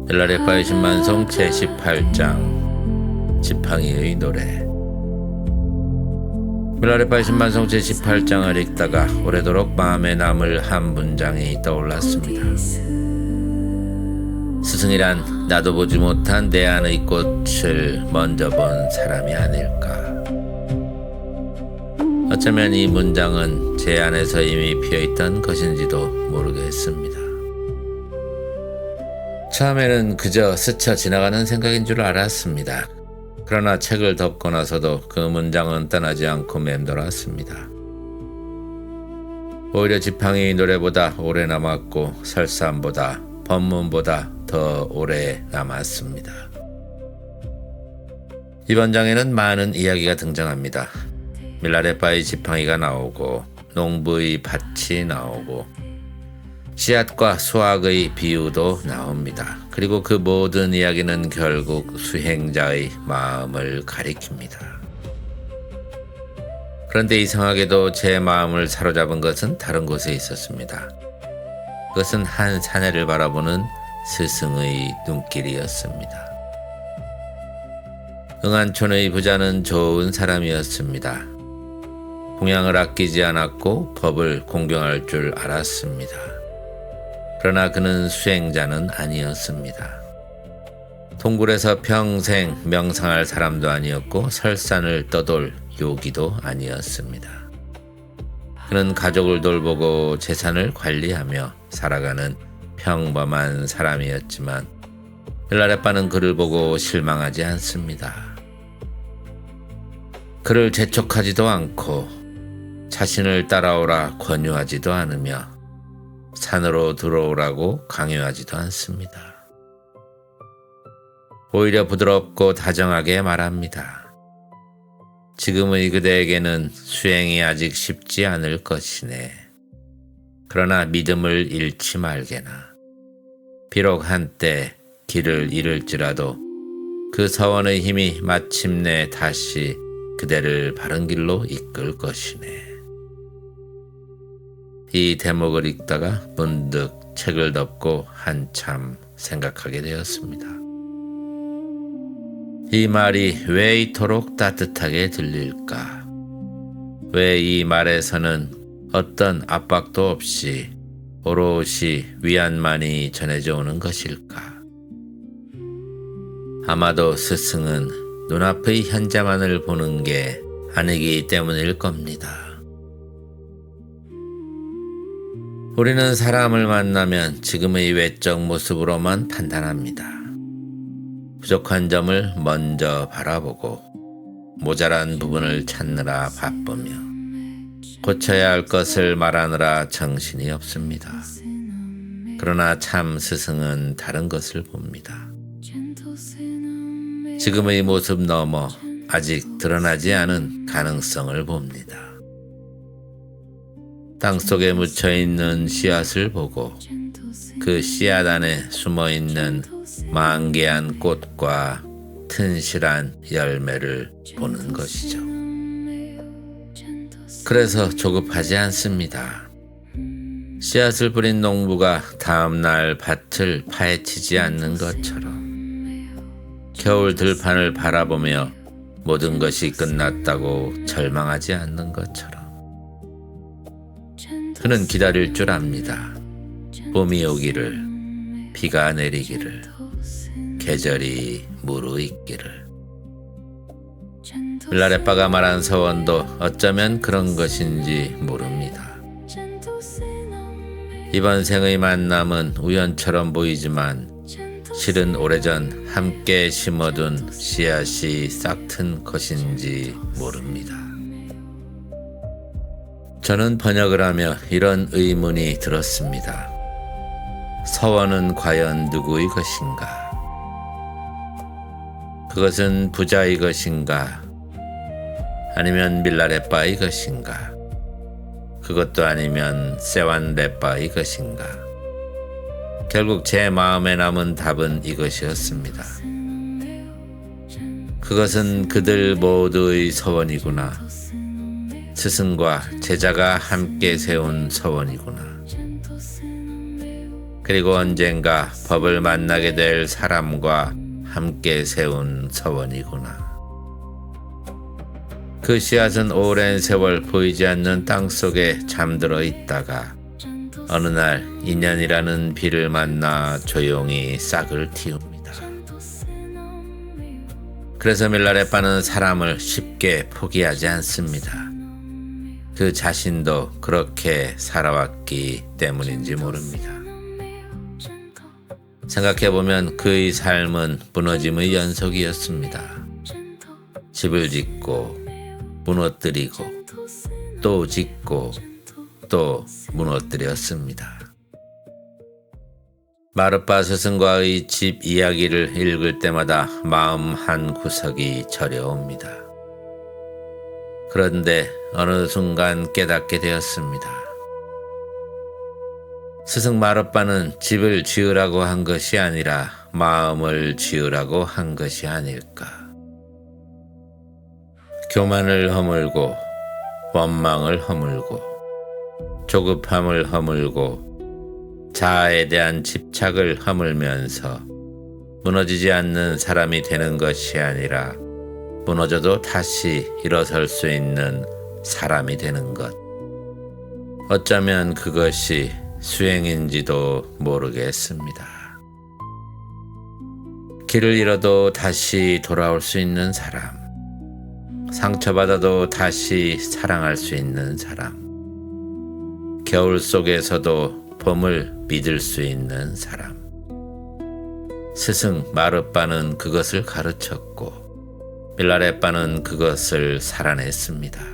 빌라레파의 신만송 제18장 지팡이의 노래. 빌라레파의 신만송 제18장을 읽다가 오래도록 마음에 남을 한 문장이 떠올랐습니다. 스승이란 나도 보지 못한 내 안의 꽃을 먼저 본 사람이 아닐까. 어쩌면 이 문장은 제 안에서 이미 피어있던 것인지도 모르겠습니다. 처음에는 그저 스쳐 지나가는 생각인 줄 알았습니다. 그러나 책을 덮고 나서도 그 문장은 떠나지 않고 맴돌았습니다. 오히려 지팡이 노래보다 오래 남았고 설산보다 법문보다 더 오래 남았습니다. 이번 장에는 많은 이야기가 등장합니다. 밀라레파의 지팡이가 나오고 농부의 밭이 나오고 씨앗과 수확의 비유도 나옵니다. 그리고 그 모든 이야기는 결국 수행자의 마음을 가리킵니다. 그런데 이상하게도 제 마음을 사로잡은 것은 다른 곳에 있었습니다. 그것은 한 사내를 바라보는 스승의 눈길이었습니다. 응안촌의 부자는 좋은 사람이었습니다. 공양을 아끼지 않았고 법을 공경할 줄 알았습니다. 그러나 그는 수행자는 아니었습니다. 동굴에서 평생 명상할 사람도 아니었고 설산을 떠돌 요기도 아니었습니다. 그는 가족을 돌보고 재산을 관리하며 살아가는 평범한 사람이었지만 빌라레파는 그를 보고 실망하지 않습니다. 그를 재촉하지도 않고 자신을 따라오라 권유하지도 않으며 산으로 들어오라고 강요하지도 않습니다. 오히려 부드럽고 다정하게 말합니다. 지금의 그대에게는 수행이 아직 쉽지 않을 것이네. 그러나 믿음을 잃지 말게나. 비록 한때 길을 잃을지라도 그 서원의 힘이 마침내 다시 그대를 바른 길로 이끌 것이네. 이 대목을 읽다가 문득 책을 덮고 한참 생각하게 되었습니다. 이 말이 왜 이토록 따뜻하게 들릴까? 왜 이 말에서는 어떤 압박도 없이 오롯이 위안만이 전해져 오는 것일까? 아마도 스승은 눈앞의 현재만을 보는 게 아니기 때문일 겁니다. 우리는 사람을 만나면 지금의 외적 모습으로만 판단합니다. 부족한 점을 먼저 바라보고 모자란 부분을 찾느라 바쁘며 고쳐야 할 것을 말하느라 정신이 없습니다. 그러나 참 스승은 다른 것을 봅니다. 지금의 모습 넘어 아직 드러나지 않은 가능성을 봅니다. 땅속에 묻혀있는 씨앗을 보고 그 씨앗 안에 숨어있는 만개한 꽃과 튼실한 열매를 보는 것이죠. 그래서 조급하지 않습니다. 씨앗을 뿌린 농부가 다음날 밭을 파헤치지 않는 것처럼 겨울 들판을 바라보며 모든 것이 끝났다고 절망하지 않는 것처럼 그는 기다릴 줄 압니다. 봄이 오기를, 비가 내리기를, 계절이 무르익기를. 빌라레파가 말한 서원도 어쩌면 그런 것인지 모릅니다. 이번 생의 만남은 우연처럼 보이지만 실은 오래전 함께 심어둔 씨앗이 싹튼 것인지 모릅니다. 저는 번역을 하며 이런 의문이 들었습니다. 서원은 과연 누구의 것인가? 그것은 부자의 것인가? 아니면 밀라레파의 것인가? 그것도 아니면 세완레파의 것인가? 결국 제 마음에 남은 답은 이것이었습니다. 그것은 그들 모두의 서원이구나. 스승과 제자가 함께 세운 서원이구나. 그리고 언젠가 법을 만나게 될 사람과 함께 세운 서원이구나. 그 씨앗은 오랜 세월 보이지 않는 땅 속에 잠들어 있다가 어느 날 인연이라는 비를 만나 조용히 싹을 틔웁니다. 그래서 밀라레빠는 사람을 쉽게 포기하지 않습니다. 그 자신도 그렇게 살아왔기 때문인지 모릅니다. 생각해보면 그의 삶은 무너짐의 연속이었습니다. 집을 짓고 무너뜨리고 또 짓고 또 무너뜨렸습니다. 마르파 스승과의 집 이야기를 읽을 때마다 마음 한 구석이 저려옵니다. 그런데 어느 순간 깨닫게 되었습니다. 스승 마르파는 집을 지으라고 한 것이 아니라 마음을 지으라고 한 것이 아닐까. 교만을 허물고 원망을 허물고 조급함을 허물고 자아에 대한 집착을 허물면서 무너지지 않는 사람이 되는 것이 아니라 무너져도 다시 일어설 수 있는 사람이 되는 것. 어쩌면 그것이 수행인지도 모르겠습니다. 길을 잃어도 다시 돌아올 수 있는 사람. 상처받아도 다시 사랑할 수 있는 사람. 겨울 속에서도 봄을 믿을 수 있는 사람. 스승 마르빠는 그것을 가르쳤고 밀라레빠는 그것을 살아냈습니다.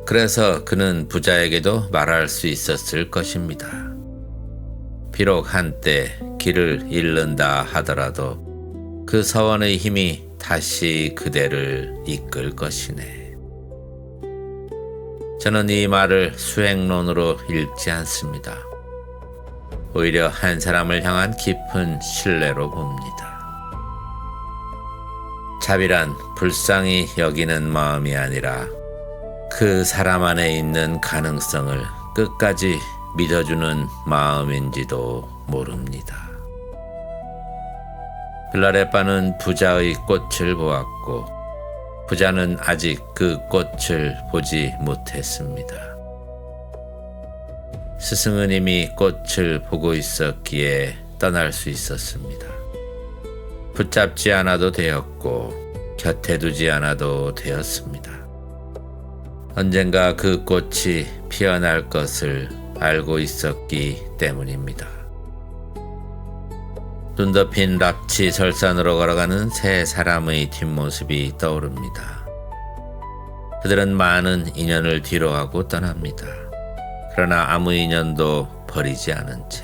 그래서 그는 부자에게도 말할 수 있었을 것입니다. 비록 한때 길을 잃는다 하더라도 그 서원의 힘이 다시 그대를 이끌 것이네. 저는 이 말을 수행론으로 읽지 않습니다. 오히려 한 사람을 향한 깊은 신뢰로 봅니다. 자비란 불쌍히 여기는 마음이 아니라 그 사람 안에 있는 가능성을 끝까지 믿어주는 마음인지도 모릅니다. 밀라레빠는 부자의 꽃을 보았고 부자는 아직 그 꽃을 보지 못했습니다. 스승은 이미 꽃을 보고 있었기에 떠날 수 있었습니다. 붙잡지 않아도 되었고 곁에 두지 않아도 되었습니다. 언젠가 그 꽃이 피어날 것을 알고 있었기 때문입니다. 눈 덮인 납치 설산으로 걸어가는 세 사람의 뒷모습이 떠오릅니다. 그들은 많은 인연을 뒤로하고 떠납니다. 그러나 아무 인연도 버리지 않은 채.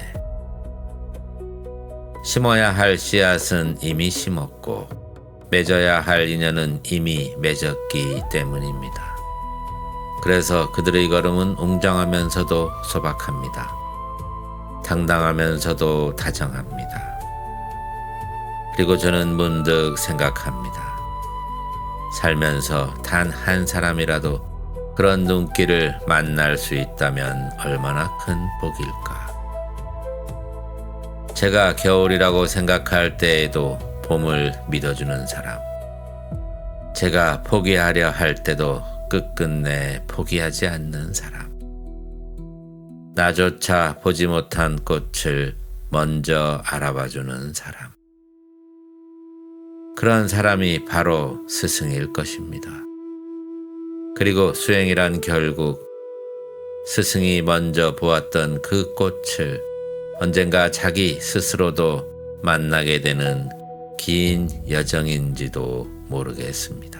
심어야 할 씨앗은 이미 심었고 맺어야 할 인연은 이미 맺었기 때문입니다. 그래서 그들의 걸음은 웅장하면서도 소박합니다. 당당하면서도 다정합니다. 그리고 저는 문득 생각합니다. 살면서 단 한 사람이라도 그런 눈길을 만날 수 있다면 얼마나 큰 복일까. 제가 겨울이라고 생각할 때에도 봄을 믿어주는 사람. 제가 포기하려 할 때도 끝끝내 포기하지 않는 사람. 나조차 보지 못한 꽃을 먼저 알아봐주는 사람. 그런 사람이 바로 스승일 것입니다. 그리고 수행이란 결국 스승이 먼저 보았던 그 꽃을 언젠가 자기 스스로도 만나게 되는 긴 여정인지도 모르겠습니다.